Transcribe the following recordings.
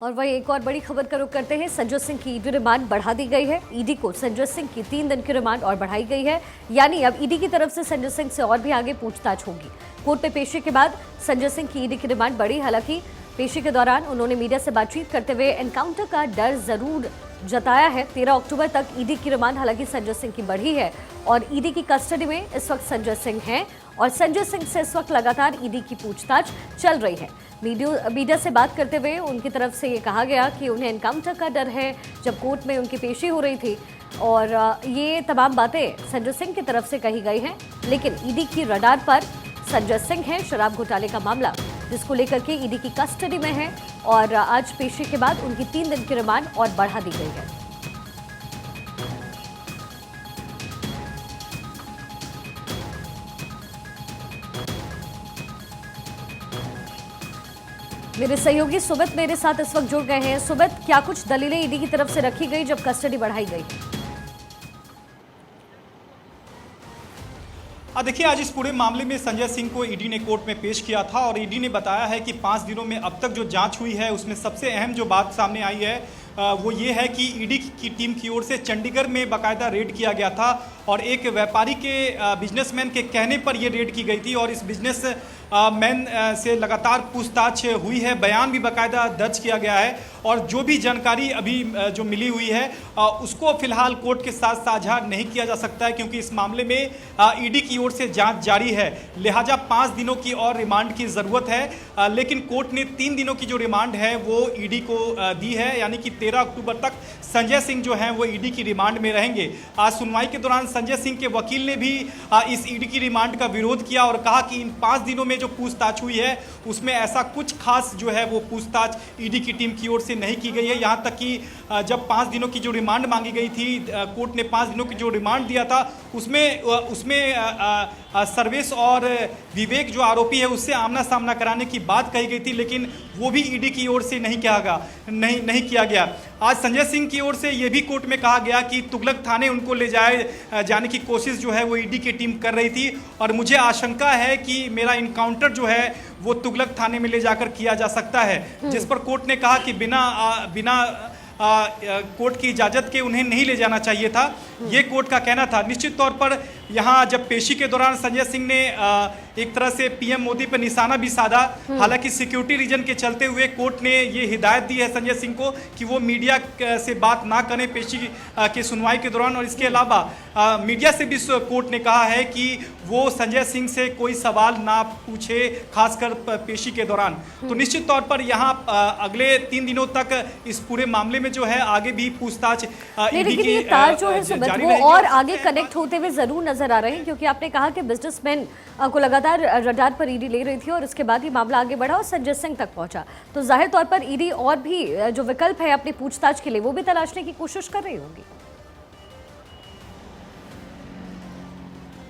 और वही एक और बड़ी खबर का रुख करते हैं। संजय सिंह की ईडी रिमांड बढ़ा दी गई है। ईडी को संजय सिंह की 3 दिन की रिमांड और बढ़ाई गई है, यानी अब ईडी की तरफ से संजय सिंह से और भी आगे पूछताछ होगी। कोर्ट में पेशी के बाद संजय सिंह की ईडी की रिमांड बढ़ी। हालांकि पेशी के दौरान उन्होंने मीडिया से बातचीत करते हुए एनकाउंटर का डर जरूर जताया है। 13 अक्टूबर तक ईडी की रिमांड हालांकि संजय सिंह की बढ़ी है और ईडी की कस्टडी में इस वक्त संजय सिंह हैं और संजय सिंह से इस वक्त लगातार ईडी की पूछताछ चल रही है। मीडिया से बात करते हुए उनकी तरफ से ये कहा गया कि उन्हें एनकाउंटर का डर है जब कोर्ट में उनकी पेशी हो रही थी, और ये तमाम बातें संजय सिंह की तरफ से कही गई हैं। लेकिन ईडी की रडार पर संजय सिंह है। शराब घोटाले का मामला जिसको लेकर के ईडी की कस्टडी में है और आज पेशी के बाद उनकी 3 दिन की रिमांड और बढ़ा दी गई है। मेरे सहयोगी सुमित मेरे साथ इस वक्त जुड़ गए हैं। सुमित, क्या कुछ दलीलें ईडी की तरफ से रखी गई जब कस्टडी बढ़ाई गई? देखिए, आज इस पूरे मामले में संजय सिंह को ईडी ने कोर्ट में पेश किया था और ईडी ने बताया है कि 5 दिनों में अब तक जो जांच हुई है उसमें सबसे अहम जो बात सामने आई है वो ये है कि ईडी की टीम की ओर से चंडीगढ़ में बाकायदा रेड किया गया था और एक व्यापारी के बिजनेसमैन के कहने पर ये रेड की गई थी और इस बिजनेस मैन से लगातार पूछताछ हुई है। बयान भी बाकायदा दर्ज किया गया है और जो भी जानकारी अभी जो मिली हुई है उसको फिलहाल कोर्ट के साथ साझा नहीं किया जा सकता है, क्योंकि इस मामले में ईडी की ओर से जांच जारी है। लिहाजा 5 दिनों की और रिमांड की ज़रूरत है, लेकिन कोर्ट ने 3 दिनों की जो रिमांड है वो ईडी को दी है, यानी कि 13 अक्टूबर तक संजय सिंह जो हैं वो ईडी की रिमांड में रहेंगे। आज सुनवाई के दौरान संजय सिंह के वकील ने भी इस ईडी की रिमांड का विरोध किया और कहा कि इन 5 दिनों में जो पूछताछ हुई है उसमें ऐसा कुछ खास जो है वो पूछताछ ईडी की टीम की ओर से नहीं की गई है। यहाँ तक कि जब 5 दिनों की जो रिमांड मांगी गई थी, कोर्ट ने 5 दिनों की जो रिमांड दिया था उसमें सर्वेश और विवेक जो आरोपी है उससे आमना सामना कराने की बात कही गई थी, लेकिन वो भी ईडी की ओर से नहीं किया गया। आज संजय सिंह की ओर से ये भी कोर्ट में कहा गया कि तुगलक थाने उनको ले जाने की कोशिश जो है वो ईडी की टीम कर रही थी और मुझे आशंका है कि मेरा इनकाउंटर जो है वो तुगलक थाने में ले जाकर किया जा सकता है, जिस पर कोर्ट ने कहा कि बिना कोर्ट की इजाज़त के उन्हें नहीं ले जाना चाहिए था। ये कोर्ट का कहना था। निश्चित तौर पर यहाँ जब पेशी के दौरान संजय सिंह ने एक तरह से पीएम मोदी पर निशाना भी साधा। हालांकि सिक्योरिटी रीजन के चलते हुए कोर्ट ने ये हिदायत दी है संजय सिंह को कि वो मीडिया से बात ना करें पेशी की सुनवाई के दौरान, और इसके अलावा मीडिया से भी कोर्ट ने कहा है कि वो संजय सिंह से कोई सवाल ना पूछे, खासकर पेशी के दौरान। तो निश्चित तौर पर यहाँ अगले 3 दिनों तक इस पूरे मामले में जो है आगे भी पूछताछ ईडी की तार जो है सुमित वो और आगे कनेक्ट होते हुए जरूर नजर आ रहे हैं, क्योंकि आपने कहा कि बिजनेसमैन को लगातार रडार पर ईडी ले रही थी और इसके बाद ही मामला आगे बढ़ा और संजय सिंह तक पहुंचा। तो जाहिर तौर पर ईडी और भी जो विकल्प है अपनी पूछताछ के लिए वो भी तलाशने की कोशिश कर रही होगी।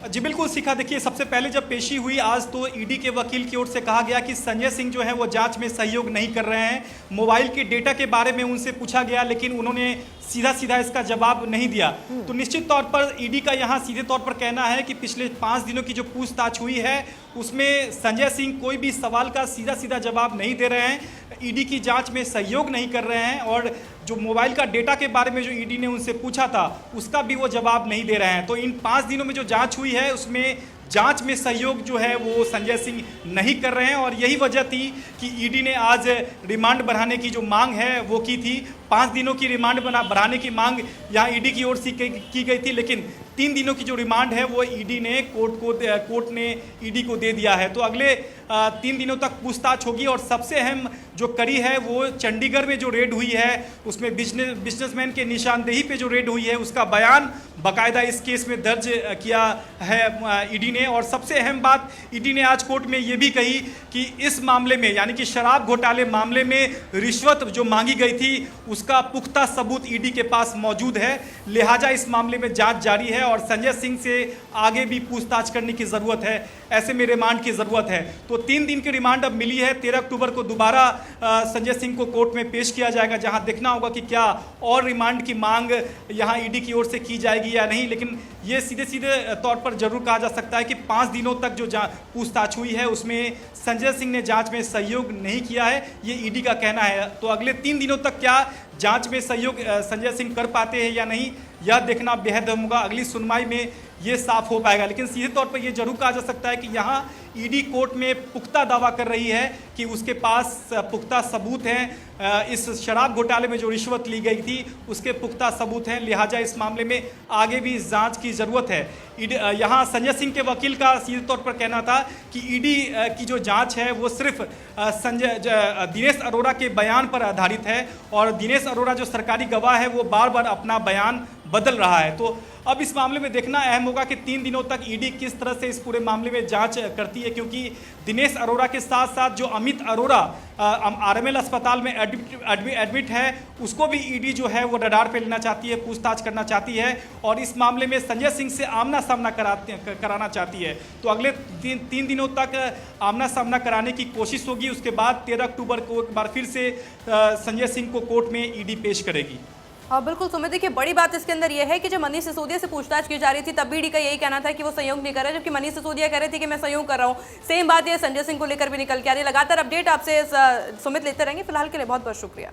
जी बिल्कुल शिखा, देखिए सबसे पहले जब पेशी हुई आज तो ईडी के वकील की ओर से कहा गया कि संजय सिंह जो है वो जांच में सहयोग नहीं कर रहे हैं। मोबाइल के डेटा के बारे में उनसे पूछा गया लेकिन उन्होंने सीधा इसका जवाब नहीं दिया। तो निश्चित तौर पर ईडी का यहाँ सीधे तौर पर कहना है कि पिछले 5 दिनों की जो पूछताछ हुई है उसमें संजय सिंह कोई भी सवाल का सीधा जवाब नहीं दे रहे हैं, ईडी की जांच में सहयोग नहीं कर रहे हैं और जो मोबाइल का डेटा के बारे में जो ईडी ने उनसे पूछा था उसका भी वो जवाब नहीं दे रहे हैं। तो इन 5 दिनों में जो जांच हुई है उसमें जांच में सहयोग जो है वो संजय सिंह नहीं कर रहे हैं और यही वजह थी कि ईडी ने आज रिमांड बढ़ाने की जो मांग है वो की थी। 5 दिनों की रिमांड बढ़ाने की मांग यहाँ ईडी की ओर से की गई थी, लेकिन 3 दिनों की जो रिमांड है वो ईडी ने कोर्ट ने ईडी को दे दिया है। तो अगले 3 दिनों तक पूछताछ होगी और सबसे अहम जो कड़ी है वो चंडीगढ़ में जो रेड हुई है उसमें बिजनेसमैन के निशानदेही पे जो रेड हुई है उसका बयान बाकायदा इस केस में दर्ज किया है ईडी ने। और सबसे अहम बात ईडी ने आज कोर्ट में ये भी कही कि इस मामले में यानी कि शराब घोटाले मामले में रिश्वत जो मांगी गई थी उसका पुख्ता सबूत ईडी के पास मौजूद है। लिहाजा इस मामले में जांच जारी है और संजय सिंह से आगे भी पूछताछ करने की ज़रूरत है, ऐसे में रिमांड की ज़रूरत है। तो 3 दिन की रिमांड अब मिली है। 13 अक्टूबर को दोबारा संजय सिंह को कोर्ट में पेश किया जाएगा, जहां देखना होगा कि क्या और रिमांड की मांग यहां ईडी की ओर से की जाएगी या नहीं। लेकिन ये सीधे सीधे तौर पर जरूर कहा जा सकता है कि 5 दिनों तक जो पूछताछ हुई है उसमें संजय सिंह ने जांच में सहयोग नहीं किया है, ये ईडी का कहना है। तो अगले 3 दिनों तक क्या जांच में सहयोग संजय सिंह कर पाते हैं या नहीं, यह देखना बेहद अहम होगा। अगली सुनवाई में ये साफ हो पाएगा। लेकिन सीधे तौर पर यह जरूर कहा जा सकता है कि यहाँ ईडी कोर्ट में पुख्ता दावा कर रही है कि उसके पास पुख्ता सबूत हैं। इस शराब घोटाले में जो रिश्वत ली गई थी उसके पुख्ता सबूत हैं, लिहाजा इस मामले में आगे भी जांच की ज़रूरत है। यहाँ संजय सिंह के वकील का सीधे तौर पर कहना था कि ईडी की जो जांच है वो सिर्फ दिनेश अरोड़ा के बयान पर आधारित है और दिनेश अरोड़ा जो सरकारी गवाह है वो बार बार अपना बयान बदल रहा है। तो अब इस मामले में देखना अहम होगा कि 3 दिनों तक ईडी किस तरह से इस पूरे मामले में जांच करती है, क्योंकि दिनेश अरोड़ा के साथ साथ जो अमित अरोड़ा आरएमएल अस्पताल में एडमिट है उसको भी ईडी जो है वो रडार पे लेना चाहती है, पूछताछ करना चाहती है और इस मामले में संजय सिंह से आमना सामना कराना चाहती है। तो अगले 3 दिनों तक आमना सामना कराने की कोशिश होगी। उसके बाद 13 अक्टूबर को एक बार फिर से संजय सिंह को कोर्ट में ईडी पेश करेगी। और बिल्कुल सुमित, देखिए बड़ी बात इसके अंदर यह है कि जब मनीष सिसोदिया से पूछताछ की जा रही थी तब भी ईडी का यही कहना था कि वो सहयोग नहीं कर रहे, जबकि मनीष सिसोदिया कह रहे थे कि मैं सहयोग कर रहा हूँ। सेम बात ये संजय सिंह को लेकर भी निकल के आ रही। लगातार अपडेट आपसे सुमित लेते रहेंगे। फिलहाल के लिए बहुत बहुत शुक्रिया।